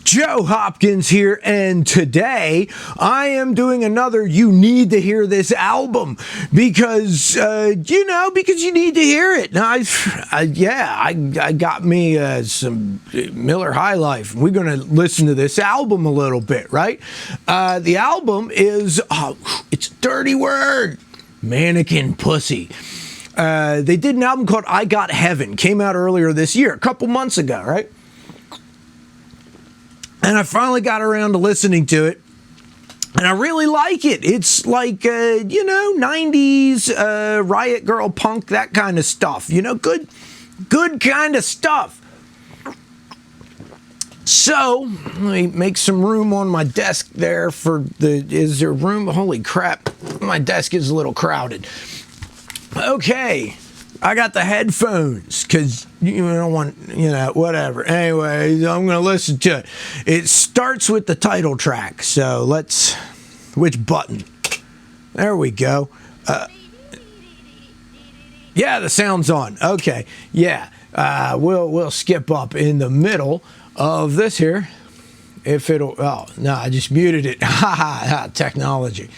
Joe Hopkins here, and today I am doing another You Need to Hear This album because you need to hear it. Now, I got me some Miller High Life. We're going to listen to this album a little bit, right? The album is, it's a dirty word, Mannequin Pussy. They did an album called I Got Heaven, came out earlier this year, a couple months ago, right? And I finally got around to listening to it, and I really like it. It's like, 90s Riot Girl punk, that kind of stuff. Good kind of stuff. So, let me make some room on my desk there is there room? Holy crap, my desk is a little crowded. Okay. I got the headphones because you don't want, whatever. Anyway, I'm going to listen to it. It starts with the title track. So which button? There we go. Yeah, the sound's on. Okay. Yeah. We'll skip up in the middle of this here. If it'll, oh, no, I just muted it. Ha ha ha, technology.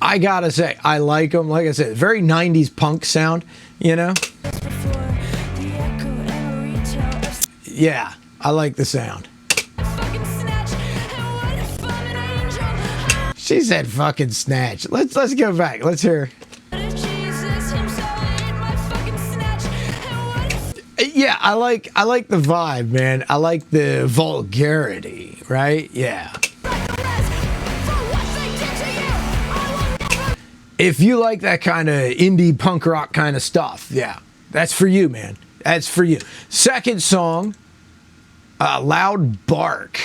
I gotta say, I like them. Like I said, very 90s punk sound, Yeah, I like the sound. She said fucking snatch. Let's go back. Let's hear. Yeah, I like the vibe, man. I like the vulgarity, right? Yeah. If you like that kind of indie punk rock kind of stuff, yeah, that's for you, man. That's for you. Second song, Loud Bark.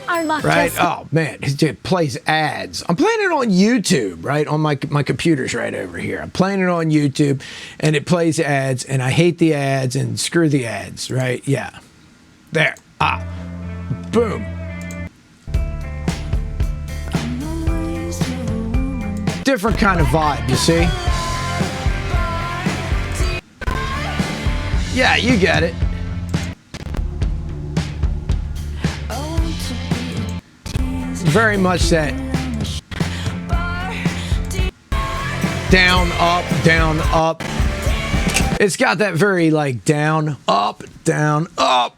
Right? Oh, man, it plays ads. I'm playing it on YouTube, right? On my computer's right over here. I'm playing it on YouTube, and it plays ads, and I hate the ads, and screw the ads, right? Yeah. There. Boom. Different kind of vibe, you see? Yeah, you get it. Very much that down, up. It's got that very like down, up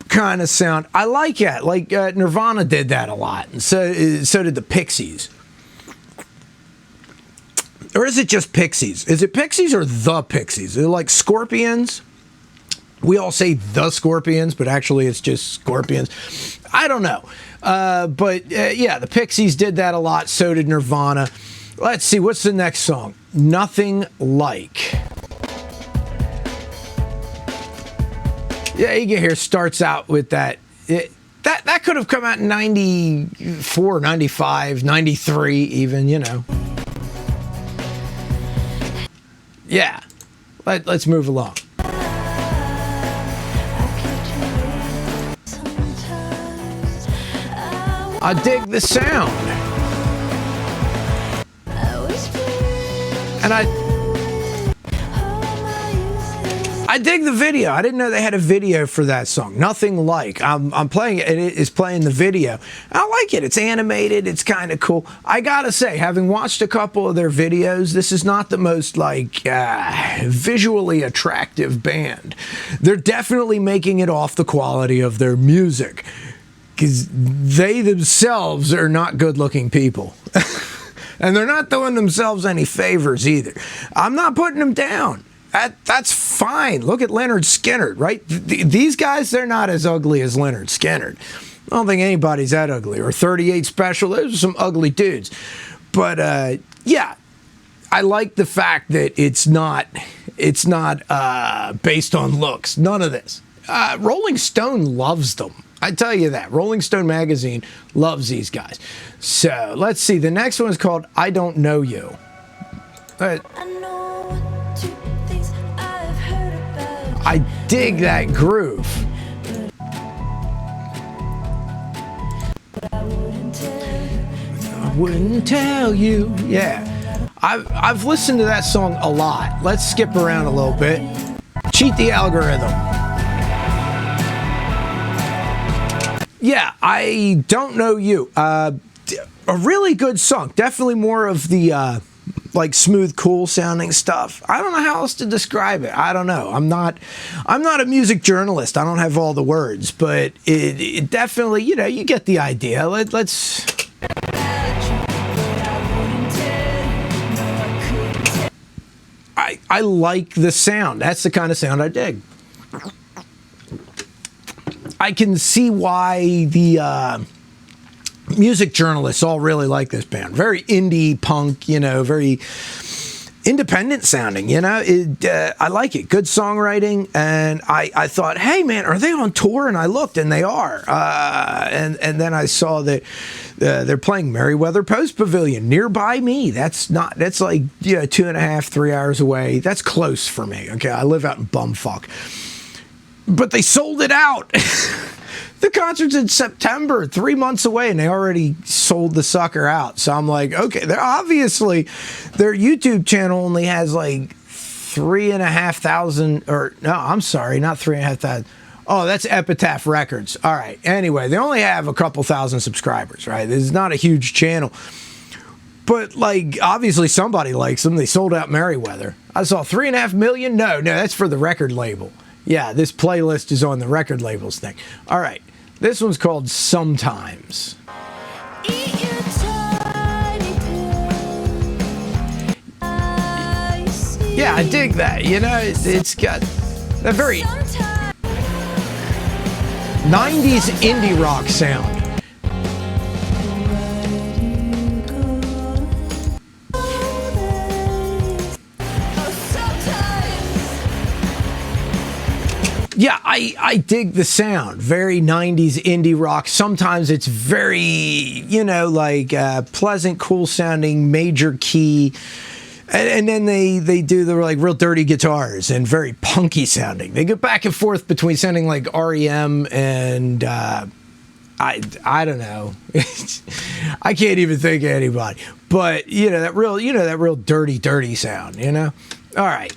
kind of sound. I like it. Like Nirvana did that a lot, and so did the Pixies. Or is it just Pixies? Is it Pixies or the Pixies? They're like Scorpions. We all say the Scorpions, but actually it's just Scorpions. I don't know. But the Pixies did that a lot. So did Nirvana. Let's see. What's the next song? Nothing Like. Yeah, you get here. Starts out with that. That could have come out in 94, 95, 93 even, Yeah, let's move along. I dig the sound. And I dig the video. I didn't know they had a video for that song. Nothing Like. I'm playing it. It is playing the video. I like it. It's animated. It's kind of cool. I gotta say, having watched a couple of their videos, this is not the most visually attractive band. They're definitely making it off the quality of their music, because they themselves are not good-looking people. And they're not doing themselves any favors either. I'm not putting them down. That's fine. Look at Leonard Skinner, right? These guys, they're not as ugly as Leonard Skinner. I don't think anybody's that ugly. Or 38 Special, those are some ugly dudes. But, I like the fact that it's not based on looks. None of this. Rolling Stone loves them. I tell you that. Rolling Stone magazine loves these guys. So, let's see. The next one is called I Don't Know You. I dig that groove. I wouldn't tell you. Yeah. I've listened to that song a lot. Let's skip around a little bit. Cheat the algorithm. Yeah, I don't know you. A really good song. Definitely more of the like smooth, cool sounding stuff. I don't know how else to describe it. I don't know. I'm not a music journalist. I don't have all the words, but it definitely, you know, you get the idea. Let's. I like the sound. That's the kind of sound I dig. I can see why the music journalists all really like this band. Very indie punk, you know, very independent sounding, you know. I like it. Good songwriting. And I thought, hey, man, are they on tour? And I looked, and they are. And then I saw that they're playing Merriweather Post Pavilion nearby me. That's like, you know, 2.5, 3 hours away. That's close for me. Okay, I live out in bumfuck. But they sold it out. The concert's in September, 3 months away, and they already sold the sucker out. So I'm like, okay, they're obviously, their YouTube channel only has like 3,500, or no, I'm sorry, not 3,500. Oh, that's Epitaph Records. All right. Anyway, they only have a couple thousand subscribers, right? This is not a huge channel. But, like, obviously somebody likes them. They sold out Merriweather. I saw 3.5 million. No, that's for the record label. Yeah, this playlist is on the record labels thing. All right. This one's called Sometimes. Yeah, I dig that. You know, it's got a very 90s indie rock sound. Yeah, I dig the sound. Very 90s indie rock. Sometimes it's very, you know, like pleasant, cool sounding, major key. And then they do the like real dirty guitars and very punky sounding. They go back and forth between sounding like REM and I don't know. I can't even think of anybody. But that real dirty sound, you know? All right.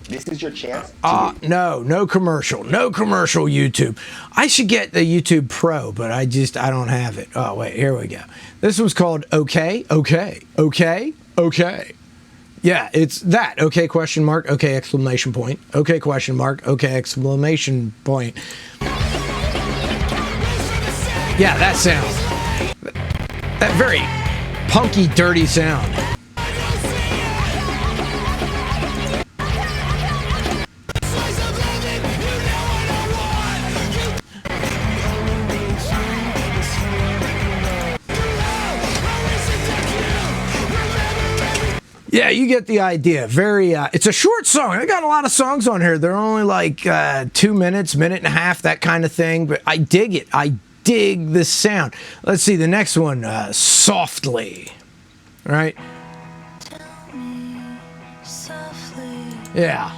This is your chance. No commercial. No commercial YouTube. I should get the YouTube Pro, but I don't have it. Oh, wait, here we go. This one's called Okay. Yeah, it's that. Okay, question mark. Okay, exclamation point. Okay, question mark. Okay, exclamation point. Yeah, that sound. That very punky, dirty sound. Yeah, you get the idea. Very, it's a short song. They got a lot of songs on here. They're only like 2 minutes, minute and a half, that kind of thing. But I dig it. I dig the sound. Let's see the next one. Softly. All right. Yeah.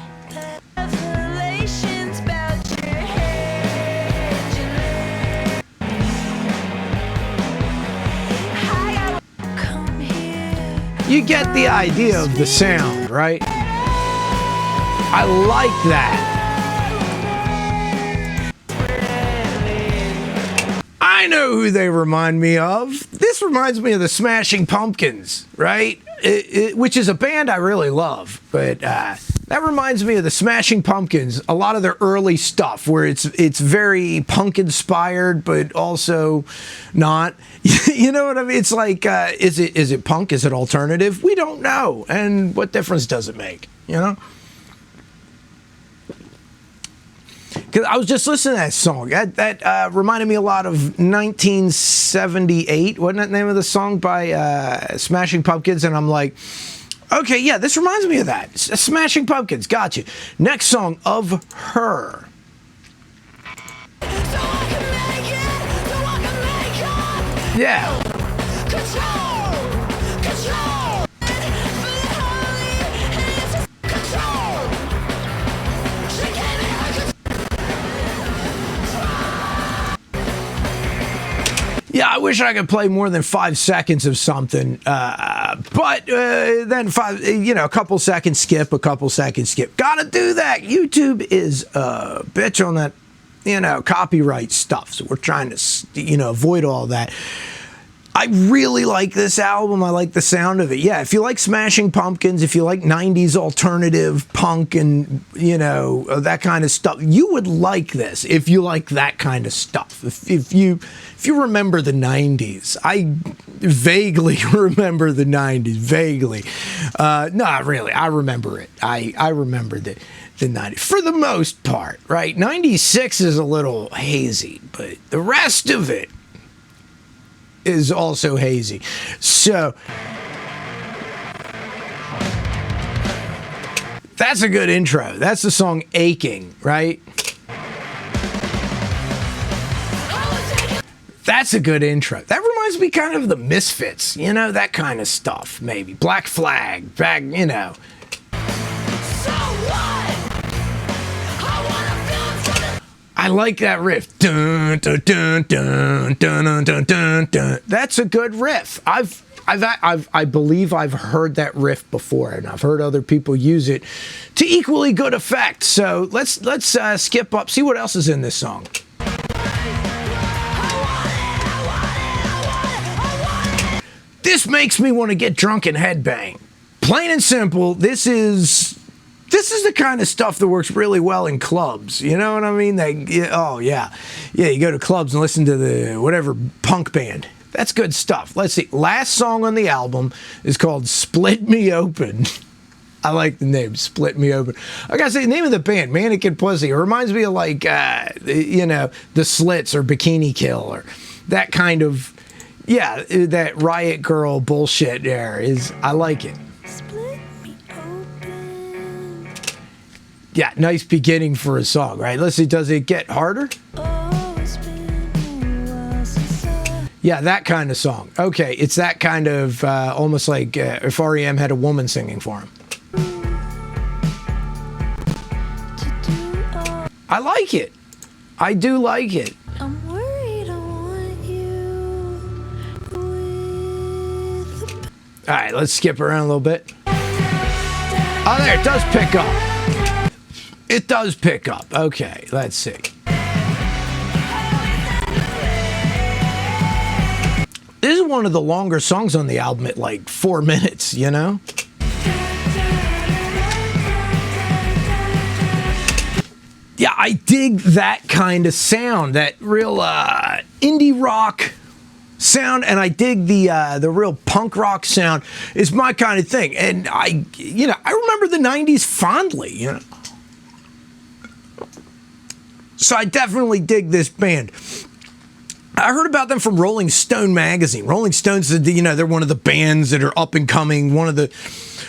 You get the idea of the sound, right? I like that. I know who they remind me of. This reminds me of the Smashing Pumpkins, right? Which is a band I really love, but that reminds me of the Smashing Pumpkins. A lot of their early stuff, where it's very punk inspired, but also not. You know what I mean? It's like, is it punk? Is it alternative? We don't know. And what difference does it make? You know? Because I was just listening to that song. That reminded me a lot of 1978. Wasn't that the name of the song by Smashing Pumpkins? And I'm like, okay, yeah, this reminds me of that. Smashing Pumpkins, gotcha. Next song, Of Her. Yeah. Yeah, I wish I could play more than 5 seconds of something, but then a couple seconds skip, a couple seconds skip. Gotta do that. YouTube is a bitch on that copyright stuff. So we're trying to, avoid all that. I really like this album. I like the sound of it. Yeah, if you like Smashing Pumpkins, if you like 90s alternative punk and, that kind of stuff, you would like this if you like that kind of stuff. If you remember the 90s, I vaguely remember the 90s, vaguely. Not really, I remember it. I remember the 90s for the most part, right? 96 is a little hazy, but the rest of it is also hazy. So that's a good intro. That's the song Aching, right? That's a good intro. That reminds me kind of the Misfits, that kind of stuff, maybe. Black Flag, I like that riff. Dun, dun, dun, dun, dun, dun, dun, dun. That's a good riff. I believe I've heard that riff before, and I've heard other people use it to equally good effect. So let's skip up, see what else is in this song. This makes me want to get drunk and headbang. Plain and simple, this is the kind of stuff that works really well in clubs. You know what I mean? You go to clubs and listen to the whatever punk band. That's good stuff. Let's see. Last song on the album is called Split Me Open. I like the name, Split Me Open. I gotta say, the name of the band, Mannequin Pussy, it reminds me of like, the Slits or Bikini Kill or that kind of, that Riot Girl bullshit there I like it. Yeah, nice beginning for a song, right? Let's see, does it get harder? Yeah, that kind of song. Okay, it's that kind of, almost like if REM had a woman singing for him. I like it. I do like it. I'm worried I want you. All right, let's skip around a little bit. Oh, there, it does pick up. It does pick up. Okay, let's see. This is one of the longer songs on the album at like 4 minutes, Yeah, I dig that kind of sound, that real indie rock sound, and I dig the real punk rock sound. It's my kind of thing, and I remember the 90s fondly, So I definitely dig this band. I heard about them from Rolling Stone magazine. Rolling Stone said, they're one of the bands that are up and coming, one of the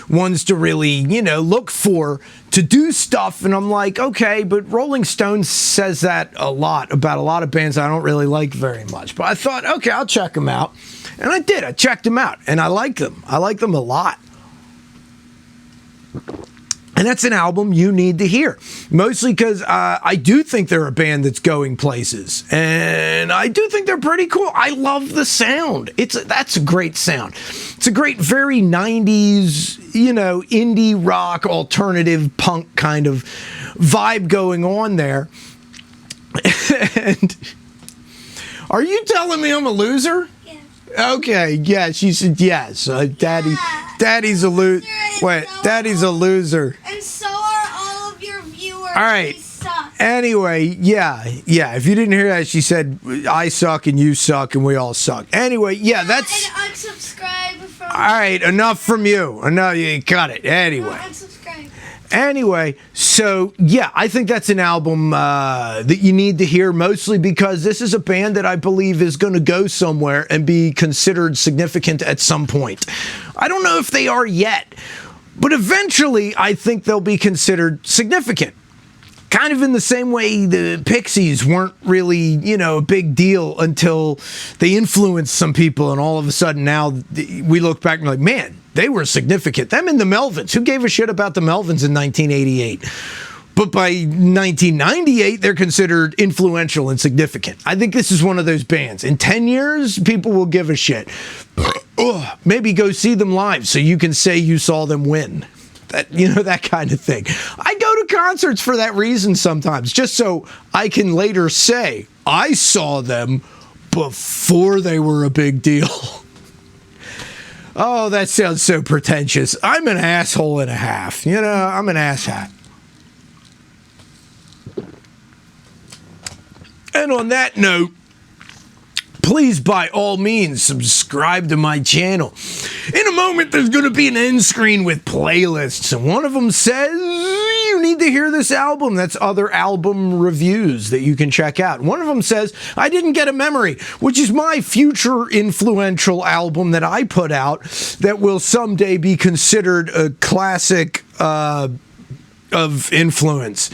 ones to really, look for to do stuff. And I'm like, okay, but Rolling Stone says that a lot about a lot of bands I don't really like very much. But I thought, okay, I'll check them out. And I did. I checked them out, and I like them. I like them a lot. And that's an album you need to hear. Mostly because I do think they're a band that's going places. And I do think they're pretty cool. I love the sound. That's a great sound. It's a great, very 90s, indie rock, alternative punk kind of vibe going on there. And are you telling me I'm a loser? Yeah. Okay, yeah, she said yes. Daddy's a loser. Wait, Daddy's a loser. And so are all of your viewers. All right. They suck. Anyway, yeah. If you didn't hear that, she said, I suck and you suck and we all suck. Anyway, that's... And unsubscribe from... All right, enough from you. Enough, you cut it. Anyway. Unsubscribe. Anyway, so yeah, I think that's an album that you need to hear, mostly because this is a band that I believe is going to go somewhere and be considered significant at some point. I don't know if they are yet, but eventually I think they'll be considered significant. Kind of in the same way the Pixies weren't really, a big deal until they influenced some people, and all of a sudden now we look back and we're like, man, they were significant. Them and the Melvins. Who gave a shit about the Melvins in 1988? But by 1998, they're considered influential and significant. I think this is one of those bands. In 10 years, people will give a shit. Maybe go see them live so you can say you saw them win. That kind of thing. I go to concerts for that reason sometimes, just so I can later say I saw them before they were a big deal. Oh, that sounds so pretentious. I'm an asshole and a half. You know, I'm an asshat. And on that note, please, by all means, subscribe to my channel. In a moment, there's going to be an end screen with playlists, and one of them says you need to hear this album. That's other album reviews that you can check out. One of them says, I Didn't Get a Memory, which is my future influential album that I put out that will someday be considered a classic of influence.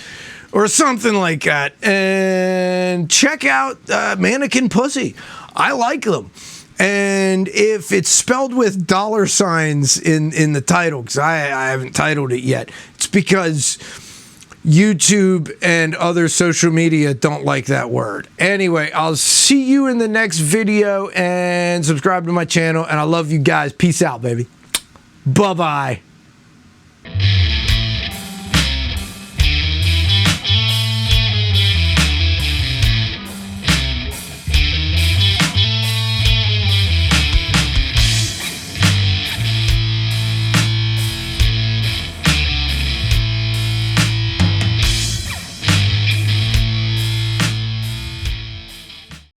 Or something like that. And check out Mannequin Pussy. I like them. And if it's spelled with $signs in the title, because I haven't titled it yet, it's because YouTube and other social media don't like that word. Anyway, I'll see you in the next video, and subscribe to my channel. And I love you guys. Peace out, baby. Bye-bye.